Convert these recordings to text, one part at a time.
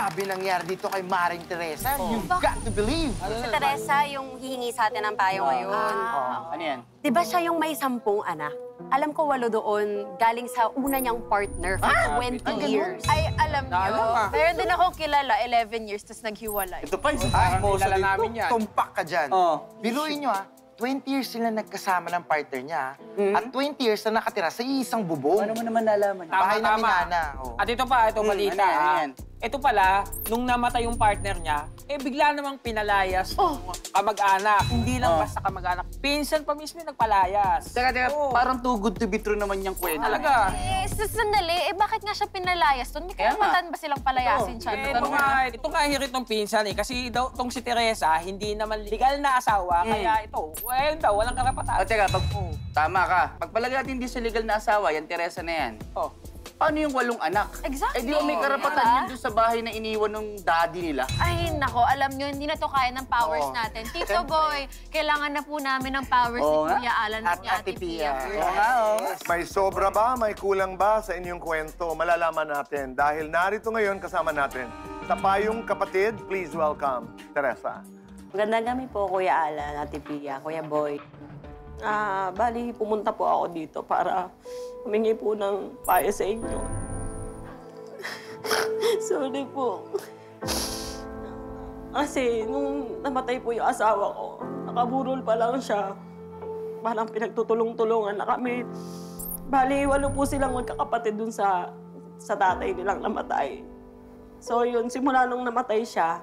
Grabe nangyari dito kay Maring Teresa. You've got to believe. Si Teresa yung hihingi sa atin ng payo ngayon. Ano yan? Di ba siya yung may 10 anak? Alam ko 8 doon, galing sa una niyang partner for 20 years. Ay, alam niyo. Meron din ako kilala, 11 years, tapos naghiwalay. Ito pa, isang Ay, esposo kilala dito. namin yan. Tumpak ka dyan. Biruin nyo 20 years sila nagkasama ng partner niya. At 20 years na nakatira sa isang bubong. Paano mo naman nalaman? Bahay na Minana. At ito pa, ito balita. ano yan? Ito pala, nung namatay yung partner niya, bigla namang pinalayas ng kamag-anak. Hindi lang basta kamag-anak. Pinsan pa mismo yung nagpalayas. Teka, parang too good to be true naman yung kwento. Talaga. Sandali, bakit nga siya pinalayas doon? May karapatan ba silang palayasin siya? Ito nga hirit ng pinsan kasi daw tong si Teresa, hindi naman legal na asawa, kaya ito, daw, walang karapatan. Teka, tama ka. Pagpalagay natin hindi sa legal na asawa, yan Teresa na yan. Paano yung 8 anak? Exactly. Di ba may karapatan yun doon sa bahay na iniwan ng daddy nila? Ay, nako, alam nyo, hindi na to kaya ng powers natin. Tito Boy, kailangan na po namin ng powers ni Kuya Alan at Ate Pia. May sobra ba, may kulang ba sa inyong kwento? Malalaman natin dahil narito ngayon kasama natin sa payong kapatid. Please welcome, Teresa. Magandang gabi po, Kuya Alan, Ate Pia, Kuya Boy. Bali, pumunta po ako dito para humingi po ng payo sa inyo. Sorry po. Kasi nung namatay po yung asawa ko, nakaburol pa lang siya. Parang pinagtutulong-tulungan na kami. Bali, 8 po silang magkakapatid dun sa tatay nilang namatay. So yun, simula nung namatay siya,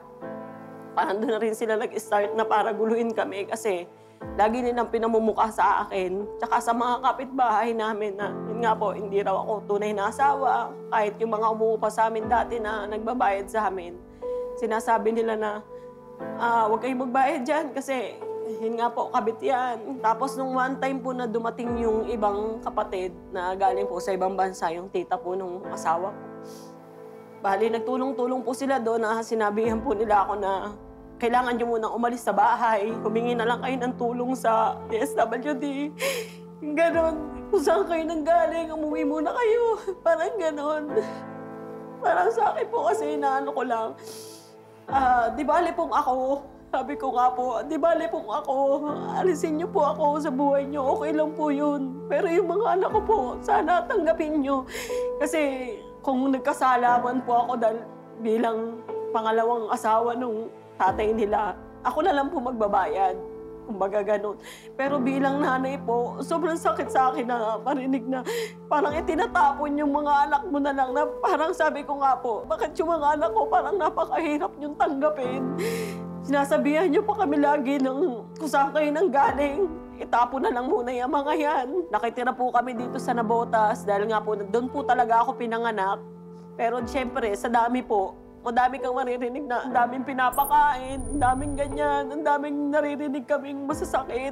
parang doon na rin sila nag-start na para guluhin kami kasi lagi nilang pinamumukha sa akin, tsaka sa mga kapitbahay namin na, yun nga po, hindi raw ako tunay na asawa. Kahit yung mga umuupa sa amin dati na nagbabayad sa amin, sinasabi nila na, huwag kayong magbayad dyan kasi, yun nga po, kabit yan. Tapos nung one time po na dumating yung ibang kapatid na galing po sa ibang bansa, yung tita po nung asawa ko. Bali, nagtulong-tulong po sila doon na sinabihan po nila ako na kailangan nyo munang umalis sa bahay. Humingi na lang kayo ng tulong sa DSWD. Ganon. Kung saan kayo nanggaling, umuwi muna kayo. Parang ganon. Parang sa akin po kasi inaano ko lang. Di bali pong ako, sabi ko nga po, di bali pong ako, alisin niyo po ako sa buhay niyo. Okay lang po yun. Pero yung mga anak ko po, sana tanggapin niyo. Kasi kung nagkasalaman po ako dahil bilang pangalawang asawa nung tatay nila, ako na lang po magbabayad. Kumbaga ganun. Pero bilang nanay po, sobrang sakit sa akin na marinig na parang itinatapon yung mga anak mo na lang na parang sabi ko nga po, bakit yung mga anak ko parang napakahirap niyong tanggapin? Sinasabihan niyo pa kami lagi ng kung saan kayo nang galing. Itapon na lang muna yung mga yan. Nakitira po kami dito sa Nabotas dahil nga po doon po talaga ako pinanganak. Pero siyempre, sa dami po, madami kang maririnig na ang daming pinapakain, ang daming ganyan, ang daming naririnig kaming masasakit.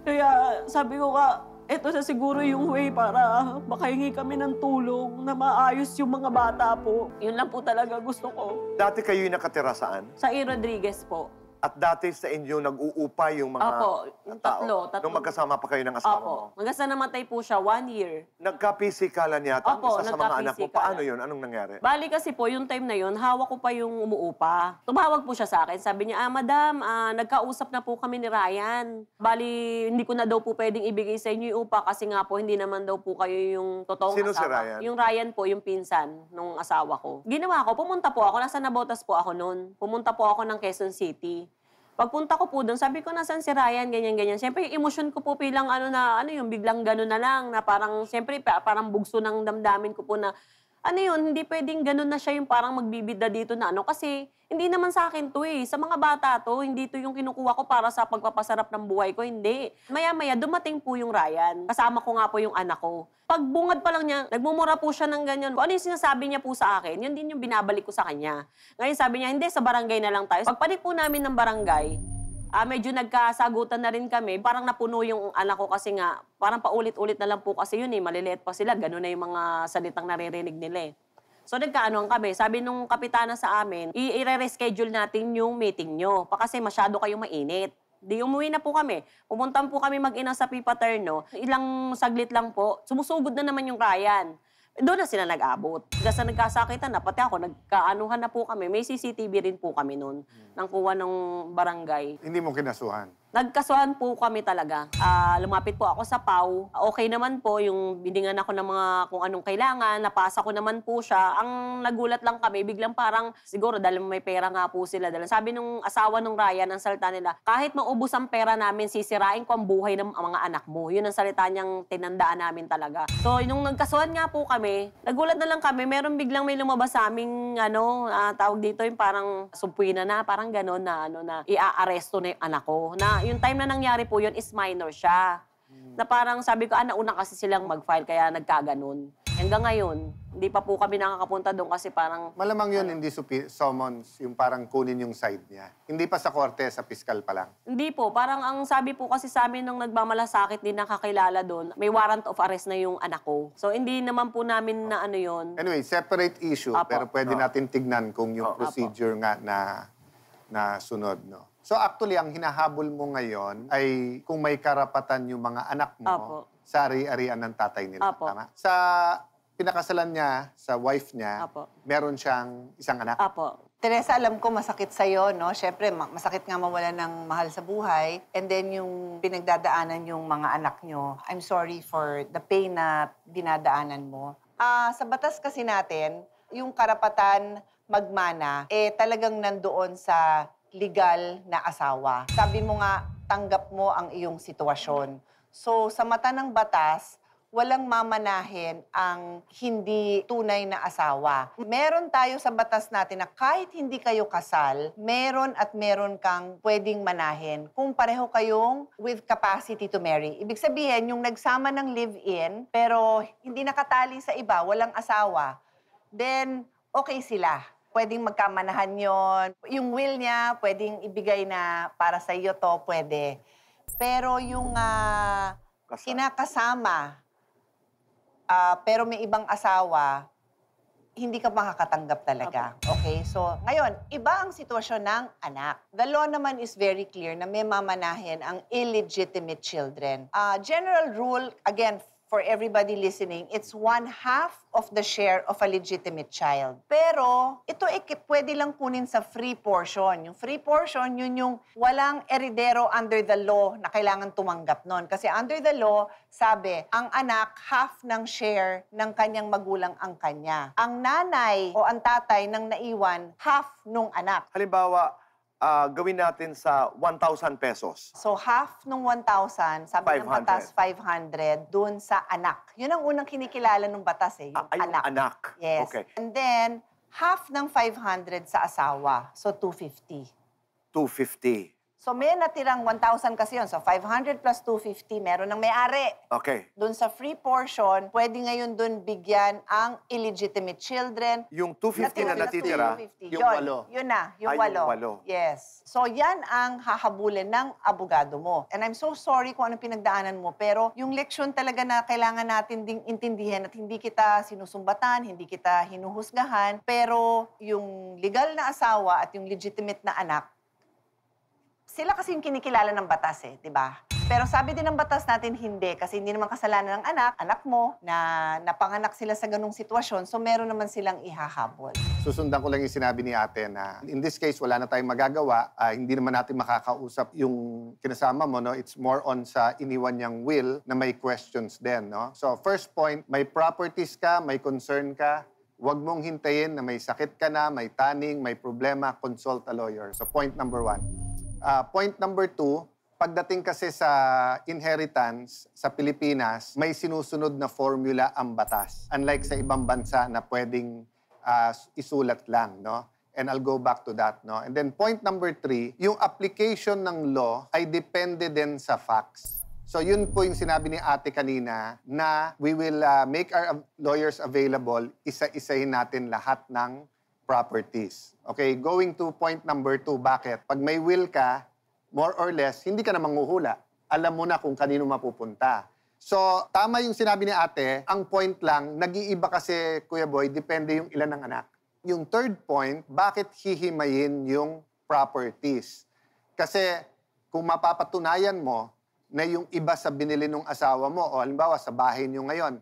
Kaya sabi ko ka, eto na siguro yung way para makahingi kami ng tulong na maayos yung mga bata po. Yun lang po talaga gusto ko. Dati kayo'y nakatira saan? Sa E. Rodriguez po. At dati sa inyo nag-uupa yung mga Opo, yung tatlo. Nung magkasama pa kayo ng asawa mo? Opo. Hanggang sa namatay po siya, 1 year. Nagka-pisikalan yata ang Opo, isa sa mga anak mo. nagka-pisikalan. Paano yun? Anong nangyari? Bali kasi po, yung time na yun, hawak ko pa yung umuupa. Tumawag po siya sa akin. Sabi niya, madam, nagkausap na po kami ni Ryan. Bali, hindi ko na daw po pwedeng ibigay sa inyo yung upa kasi nga po, hindi naman daw po kayo yung totoong Sino asawa. si Ryan? Yung Ryan po, yung pinsan nung asawa ko. Ginawa ko, pumunta po ako. Nasa Nabotas po ako noon. Pumunta po ako ng Quezon City. Pagpunta ko po doon, sabi ko, nasan si Ryan, ganyan-ganyan. Siyempre, yung emosyon ko po bilang yung biglang gano'n na lang, na parang, siyempre, parang bugso ng damdamin ko po na, hindi pwedeng gano'n na siya yung parang magbibida dito na kasi hindi naman sa akin to Sa mga bata to, hindi to yung kinukuha ko para sa pagpapasarap ng buhay ko, hindi. Maya-maya, dumating po yung Ryan. Kasama ko nga po yung anak ko. Pagbungad pa lang niya, nagmumura po siya ng ganyan. Kung ano yung sinasabi niya po sa akin, yun din yung binabalik ko sa kanya. Ngayon sabi niya, hindi, sa barangay na lang tayo. Pagpanik po namin ng barangay, medyo nagkasagutan na rin kami. Parang napuno yung anak ko kasi nga, parang paulit-ulit na lang po kasi yun maliliit pa sila. Ganun na yung mga salitang naririnig nila So nagkaanoan kami. Sabi nung kapitana sa amin, i-reschedule natin yung meeting nyo. Kasi masyado kayong mainit. Di umuwi na po kami. Pumunta po kami mag-ina sa Pipaterno. Ilang saglit lang po, sumusugod na naman yung Ryan. Doon na sila nag-abot. Kasi nagkasakitan na, pati ako, nagkaanuhan na po kami. May CCTV rin po kami noon, nang kuha ng barangay. Hindi mo kinasuhan. Nagkasuhan po kami talaga. Lumapit po ako sa PAW. Okay naman po, yung biningan ako ng mga kung anong kailangan, napasa ko naman po siya. Ang nagulat lang kami, biglang parang, siguro dahil may pera nga po sila. Dahil sabi nung asawa nung Ryan, ang salita nila, kahit maubos ang pera namin, sisirain ko ang buhay ng mga anak mo. Yun ang salita niyang tinandaan namin talaga. So, nung nagkasuhan nga po kami, nagulat na lang kami, meron biglang may lumabas sa aming, tawag dito, yung parang supwina na, parang gano'n na ia-aresto na yung anak ko. Na yung time na nangyari po yun is minor siya. Na parang sabi ko, nauna kasi silang mag-file kaya nagkaganon. Hanggang ngayon, hindi pa po kami nakakapunta doon kasi parang... Malamang yun hindi summons, yung parang kunin yung side niya. Hindi pa sa korte, sa piskal pa lang. Hindi po. Parang ang sabi po kasi sa amin nung nagmamalasakit din nakakilala doon, may warrant of arrest na yung anak ko. So hindi naman po namin na yun. Anyway, separate issue, Apo. pero pwede natin tignan kung yung procedure nga na sunod, no? So actually, ang hinahabol mo ngayon ay kung may karapatan yung mga anak mo Apo. sa ari-arian ng tatay nila. Apo. Tama? Sa pinakasalan niya, sa wife niya, Apo. meron siyang isang anak. Apo. Teresa, alam ko masakit sa'yo, no? Siyempre, masakit nga mawala ng mahal sa buhay. And then yung pinagdadaanan yung mga anak nyo, I'm sorry for the pain na dinadaanan mo. Sa batas kasi natin, yung karapatan magmana, talagang nandoon sa legal na asawa. Sabi mo nga, tanggap mo ang iyong sitwasyon. So, sa mata ng batas, walang mamanahin ang hindi tunay na asawa. Meron tayo sa batas natin na kahit hindi kayo kasal, meron at meron kang pwedeng manahin kung pareho kayong with capacity to marry. Ibig sabihin, yung nagsama ng live-in, pero hindi nakatali sa iba, walang asawa, then okay sila. Pwedeng magkamanahan yon. Yung will niya, pwedeng ibigay na para sa iyo to, pwede. Pero yung kinakasama, pero may ibang asawa, hindi ka makakatanggap talaga. Okay? So, ngayon, iba ang sitwasyon ng anak. The law naman is very clear na may mamanahin ang illegitimate children. General rule, again, for everybody listening, it's 1/2 of the share of a legitimate child. Pero, ito pwede lang kunin sa free portion. Yung free portion, yun yung walang eridero under the law na kailangan tumanggap nun. Kasi under the law, sabi, ang anak, half ng share ng kanyang magulang ang kanya. Ang nanay o ang tatay ng naiwan, half nung anak. Halimbawa, gawin natin sa 1,000 pesos. So, half nung 1,000, sabi ng batas, 500, dun sa anak. Yun ang unang kinikilala ng batas yung anak. Anak. Yes. Okay. And then, half ng 500 sa asawa. So, 250. 250. So, may natirang 1,000 kasi yun. So, 500 plus 250, meron ng may-ari. Okay. Doon sa free portion, pwede ngayon doon bigyan ang illegitimate children. Yung 250 na natitira, yung walo. Yun na, yung yung walo. walo. Yes. So, yan ang hahabulin ng abogado mo. And I'm so sorry kung anong pinagdaanan mo, pero yung leksyon talaga na kailangan natin ding intindihan at hindi kita sinusumbatan, hindi kita hinuhusgahan, pero yung legal na asawa at yung legitimate na anak, sila kasi yung kinikilala ng batas di ba? Pero sabi din ng batas natin hindi, kasi hindi naman kasalanan ng anak mo, na napanganak sila sa ganung sitwasyon, so meron naman silang ihahabol. Susundan ko lang yung sinabi ni ate na in this case, wala na tayong magagawa. Hindi naman natin makakausap yung kinasama mo, no? It's more on sa iniwan niyang will na may questions din, no? So first point, may properties ka, may concern ka, huwag mong hintayin na may sakit ka na, may tanning, may problema, consult a lawyer. So point number 1. Point number 2, pagdating kasi sa inheritance sa Pilipinas, may sinusunod na formula ang batas. Unlike sa ibang bansa na pwedeng isulat lang, no? And I'll go back to that, no? And then point number 3, yung application ng law ay depende din sa facts. So yun po yung sinabi ni ate kanina na we will make our lawyers available, isa-isahin natin lahat ng properties. Okay, going to point number 2, bakit? Pag may will ka, more or less, hindi ka na manghuhula. Alam mo na kung kanino mapupunta. So, tama yung sinabi ni ate, ang point lang, nag-iiba kasi, Kuya Boy, depende yung ilan ng anak. Yung third point, bakit hihimayin yung properties? Kasi, kung mapapatunayan mo na yung iba sa binili ng asawa mo, o halimbawa sa bahay niyo ngayon,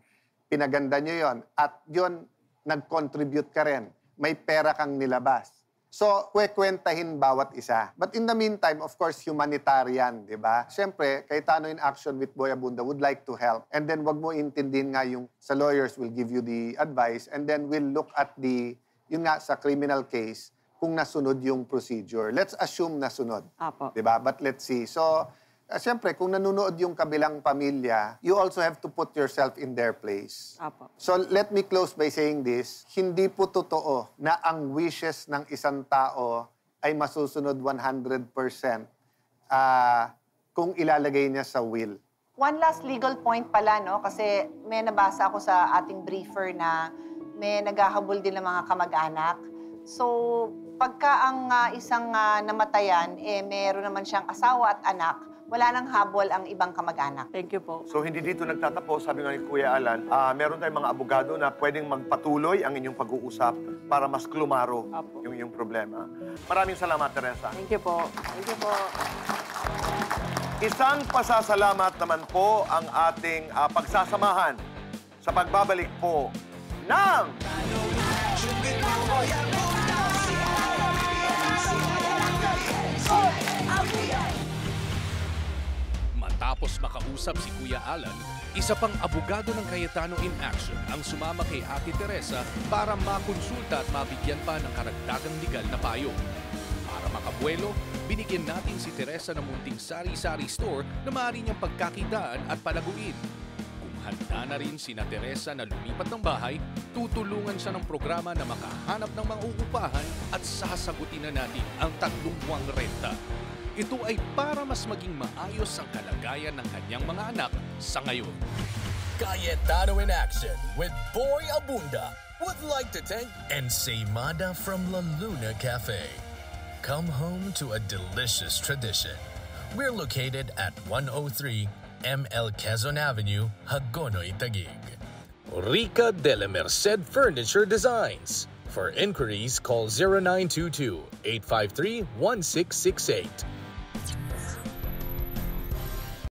pinaganda nyo yon at yon nag-contribute ka rin. May pera kang nilabas. So, kwekwentahin bawat isa. But in the meantime, of course, humanitarian, di ba? Siyempre, Cayetano in Action with Boy Abunda would like to help. And then, wag mo intindihin nga yung sa lawyers will give you the advice and then we'll look at yun nga, sa criminal case, kung nasunod yung procedure. Let's assume nasunod. Apo. Di ba? But let's see. So, siyempre, kung nanonood yung kabilang pamilya, you also have to put yourself in their place. Apo. So let me close by saying this, hindi po totoo na ang wishes ng isang tao ay masusunod 100% kung ilalagay niya sa will. One last legal point pala, no? Kasi may nabasa ako sa ating briefer na may naghahabol din ng mga kamag-anak. So, pagka ang isang namatayan, meron naman siyang asawa at anak, wala nang habol ang ibang kamag-anak. Thank you po. So hindi dito nagtatapos, sabi nga ni Kuya Alan, meron tayong mga abogado na pwedeng magpatuloy ang inyong pag-uusap para mas klumaro yung inyong problema. Maraming salamat, Teresa. Thank you po. Thank you po. Isang pasasalamat naman po ang ating pagsasamahan sa pagbabalik po ng... Matapos makausap si Kuya Alan, isa pang abogado ng Cayetano in Action ang sumama kay Ate Teresa para makonsulta at mabigyan pa ng karagdagang legal na payo. Para makabuelo, binigyan natin si Teresa ng munting sari-sari store na maaari niyang pagkakitaan at palaguin. Kung handa na rin sina Teresa na lumipat ng bahay, tutulungan siya ng programa na makahanap ng mga uupahan at sasagutin na natin ang 3 buwang renta. Ito ay para mas maging maayos ang kalagayan ng kanyang mga anak sa ngayon. Cayetano in Action with Boy Abunda would like to thank Ensaymada from La Luna Cafe. Come home to a delicious tradition. We're located at 103 ML Quezon Avenue, Hagonoy, Taguig. Rica de la Merced Furniture Designs. For inquiries, call 0922-853-1668.